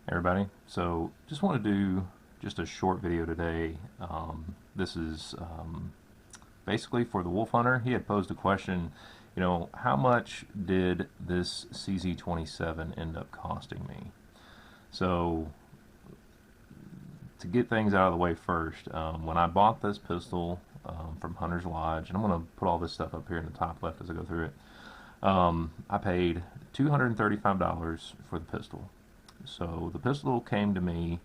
Everybody. So just want to do just a short video today. This is basically for the Wolf Hunter. He had posed a question, how much did this CZ27 end up costing me? So to get things out of the way first, when I bought this pistol from Hunter's Lodge, and I'm going to put all this stuff up here in the top left as I go through it, I paid $235 for the pistol. So the pistol came to me.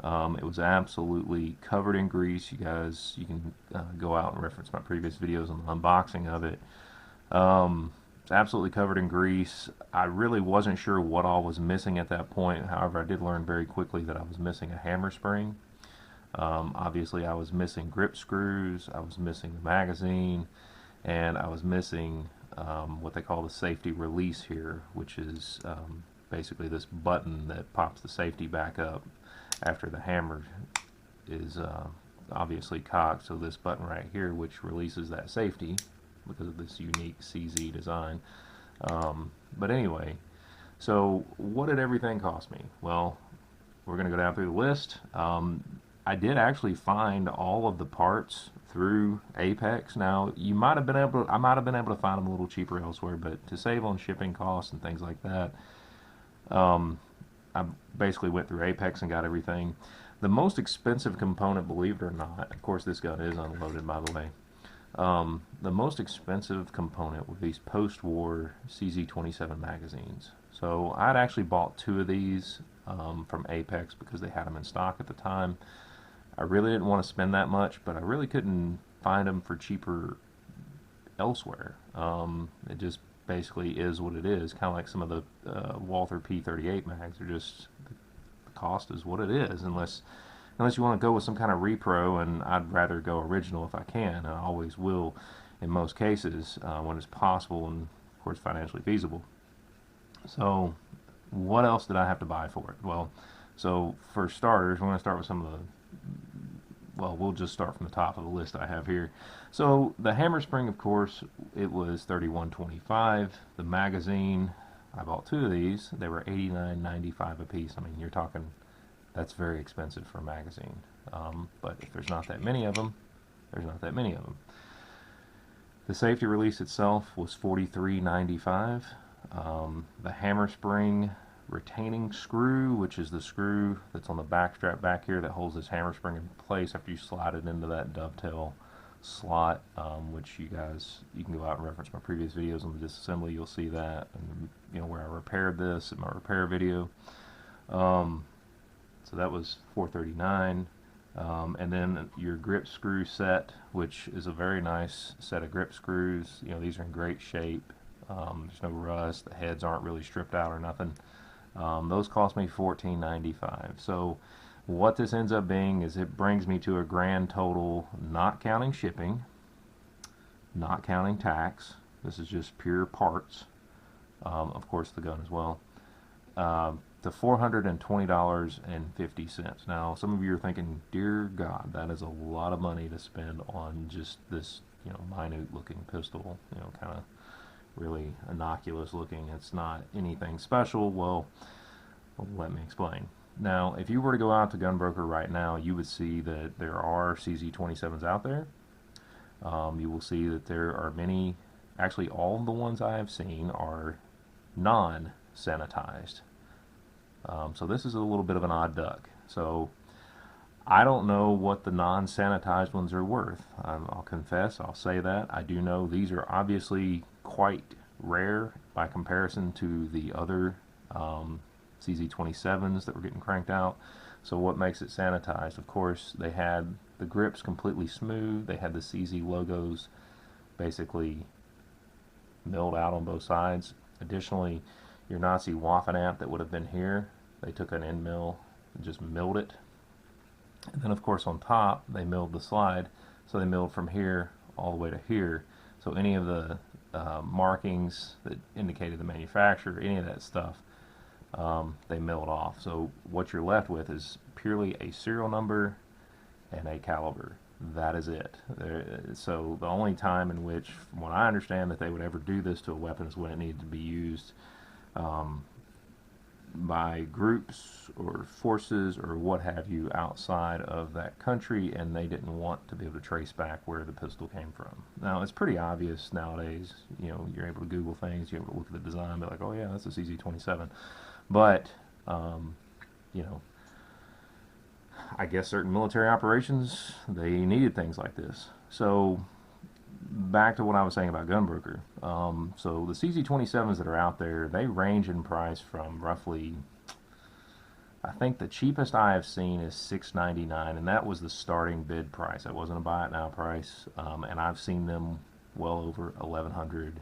It was absolutely covered in grease. You can go out and reference my previous videos on the unboxing of it. It's absolutely covered in grease. I really wasn't sure what all was missing at that point. However, I did learn very quickly that I was missing a hammer spring. Obviously, I was missing grip screws. I was missing the magazine, and I was missing what they call the safety release here, which is basically this button that pops the safety back up after the hammer is obviously cocked. So this button right here, which releases that safety because of this unique CZ design. But anyway, so what did everything cost me? Well, we're going to go down through the list. I did actually find all of the parts through Apex. Now, I might have been able to find them a little cheaper elsewhere, but to save on shipping costs and things like that, I basically went through Apex and got everything. The most expensive component, believe it or not, of course this gun is unloaded by the way. The most expensive component were these post-war CZ27 magazines. So I'd actually bought two of these from Apex because they had them in stock at the time. I really didn't want to spend that much, but I really couldn't find them for cheaper elsewhere. It just basically is what it is. Kind of like some of the Walther P38 mags are just the cost is what it is, unless you want to go with some kind of repro. And I'd rather go original if I can, and I always will in most cases when it's possible and of course financially feasible. So what else did I have to buy for it? Well, so for starters, we're going to start with some of the well, we'll just start from the top of the list I have here. So the hammer spring, of course, it was $31.25. The magazine, I bought two of these. They were $89.95 a piece. I mean, you're talking that's very expensive for a magazine. But if there's not that many of them, there's not that many of them. The safety release itself was $43.95. The hammer spring retaining screw, which is the screw that's on the back strap back here that holds this hammer spring in place after you slide it into that dovetail slot, which you can go out and reference my previous videos on the disassembly. You'll see that, and where I repaired this in my repair video. So that was $439. And then your grip screw set, which is a very nice set of grip screws. These are in great shape. There's no rust. The heads aren't really stripped out or nothing. Those cost me $14.95. So what this ends up being is it brings me to a grand total, not counting shipping, not counting tax. This is just pure parts. Of course, the gun as well. To $420.50. Now, some of you are thinking, dear God, that is a lot of money to spend on just this, minute looking pistol, kind of really innocuous looking. It's not anything special. Well, let me explain. Now, if you were to go out to Gunbroker right now, you would see that there are CZ27s out there. You will see that there are many, actually all of the ones I have seen are non-sanitized. So this is a little bit of an odd duck. So I don't know what the non-sanitized ones are worth. I'll confess, I'll say that. I do know these are obviously quite rare by comparison to the other CZ27s that were getting cranked out. So what makes it sanitized? Of course, they had the grips completely smooth. They had the CZ logos basically milled out on both sides. Additionally, your Nazi Waffen amp that would have been here, they took an end mill and just milled it. And then of course on top they milled the slide, so they milled from here all the way to here. So any of the markings that indicated the manufacturer, any of that stuff, they milled off. So what you're left with is purely a serial number and a caliber. That is it. So the only time in which, from what I understand, that they would ever do this to a weapon is when it needed to be used by groups or forces or what have you outside of that country, and they didn't want to be able to trace back where the pistol came from. Now, it's pretty obvious nowadays. You know, you're able to Google things, you're able to look at the design, and be like, oh yeah, that's a CZ27. But, you know, I guess certain military operations, they needed things like this. So back to what I was saying about Gunbroker. So the CZ27s that are out there, they range in price from roughly, I think the cheapest I have seen is $699, and that was the starting bid price. That wasn't a buy it now price, and I've seen them well over $1,100.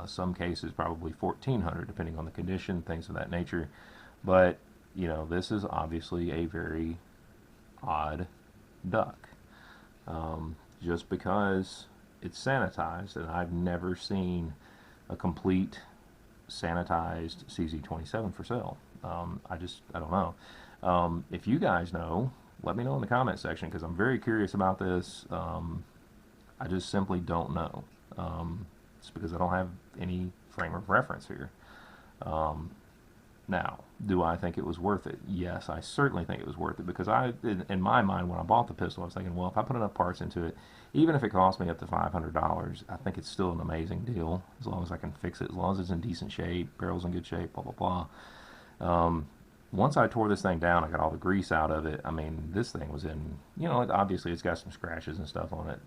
Some cases probably $1,400, depending on the condition, things of that nature. But you know, this is obviously a very odd duck. Just because it's sanitized, and I've never seen a complete sanitized CZ27 for sale. I don't know. If you guys know, let me know in the comment section, because I'm very curious about this. I just simply don't know. It's because I don't have any frame of reference here. Now, do I think it was worth it? Yes, I certainly think it was worth it, because in my mind, when I bought the pistol, I was thinking, well, if I put enough parts into it, even if it cost me up to $500, I think it's still an amazing deal, as long as I can fix it, as long as it's in decent shape, barrel's in good shape, blah, blah, blah. Once I tore this thing down, I got all the grease out of it. I mean, this thing was in, you know, obviously it's got some scratches and stuff on it.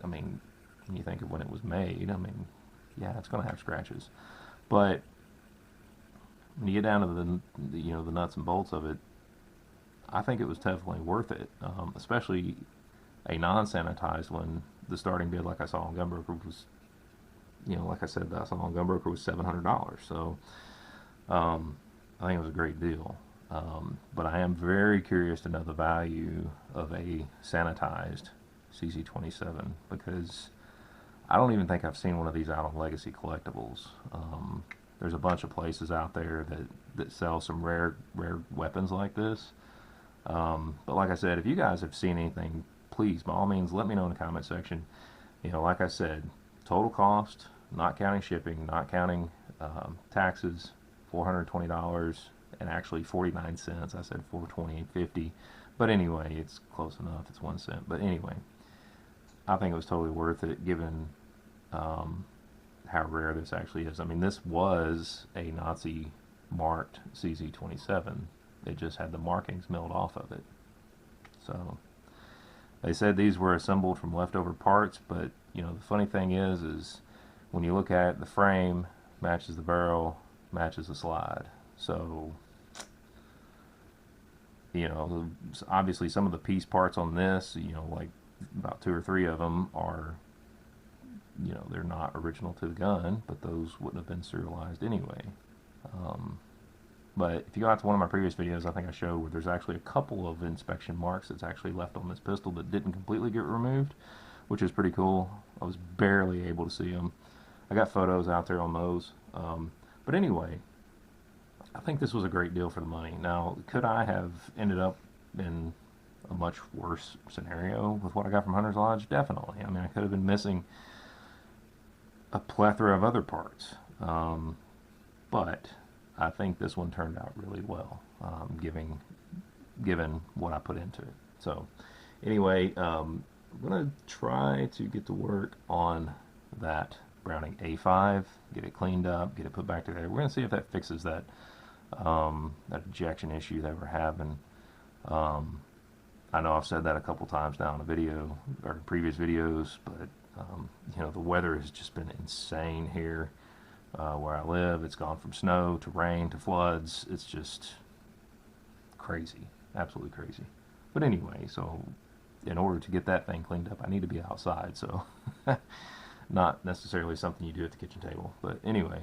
I mean, when you think of when it was made, I mean, yeah, it's going to have scratches. But when you get down to the you know, the nuts and bolts of it, I think it was definitely worth it, especially a non-sanitized one. The starting bid, like I saw on Gunbroker, was, you know, like I said, I saw on Gunbroker was $700. So I think it was a great deal. But I am very curious to know the value of a sanitized CZ27, because I don't even think I've seen one of these out on Legacy Collectibles. There's a bunch of places out there that sell some rare weapons like this. But like I said, if you guys have seen anything, please, by all means, let me know in the comment section. You know, like I said, total cost, not counting shipping, not counting taxes, $420, and actually 49 cents. I said 420.50, but anyway, it's close enough. It's 1 cent. But anyway, I think it was totally worth it, given how rare this actually is. I mean, this was a Nazi marked CZ27. It just had the markings milled off of it. So they said these were assembled from leftover parts, but you know, the funny thing is when you look at it, the frame matches the barrel, matches the slide. So you know, obviously some of the piece parts on this, you know, like about 2 or 3 of them are, you know, they're not original to the gun, but those wouldn't have been serialized anyway. But if you go out to one of my previous videos, I think I showed where there's actually a couple of inspection marks that's actually left on this pistol that didn't completely get removed, which is pretty cool. I was barely able to see them. I got photos out there on those. But anyway, I think this was a great deal for the money. Now, could I have ended up in a much worse scenario with what I got from Hunter's Lodge? Definitely. I mean, I could have been missing a plethora of other parts. But I think this one turned out really well, given what I put into it. So anyway, I'm going to try to get to work on that Browning A5, get it cleaned up, get it put back together. We're going to see if that fixes that ejection issue that we're having. I know I've said that a couple times now in a video or previous videos, but you know, the weather has just been insane here where I live. It's gone from snow to rain to floods. It's just crazy, absolutely crazy. But anyway, so in order to get that thing cleaned up, I need to be outside. So not necessarily something you do at the kitchen table. But anyway,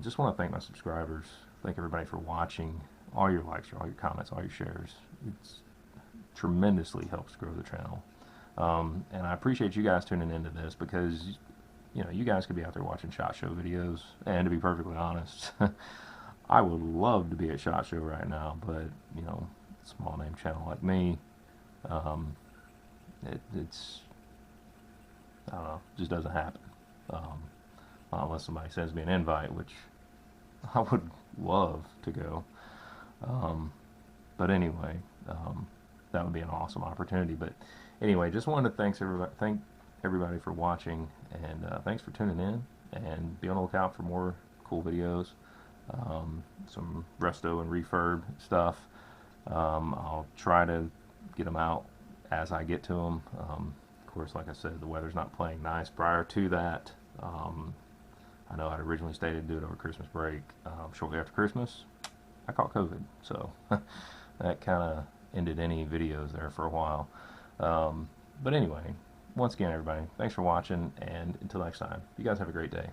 just want to thank my subscribers. Thank everybody for watching. All your likes, all your comments, all your shares. It's tremendously helps grow the channel. And I appreciate you guys tuning into this, because you know, you guys could be out there watching SHOT Show videos, and to be perfectly honest, I would love to be at SHOT Show right now, but you know, small name channel like me, it's I don't know, just doesn't happen unless somebody sends me an invite, which I would love to go. But anyway, that would be an awesome opportunity. But anyway, just wanted to thank everybody for watching, and thanks for tuning in. And be on the lookout for more cool videos, some resto and refurb stuff. I'll try to get them out as I get to them. Of course, like I said, the weather's not playing nice. Prior to that, I know I'd originally stated to do it over Christmas break. Shortly after Christmas, I caught COVID, so that kind of ended any videos there for a while. But anyway, once again, everybody, thanks for watching, and until next time, you guys have a great day.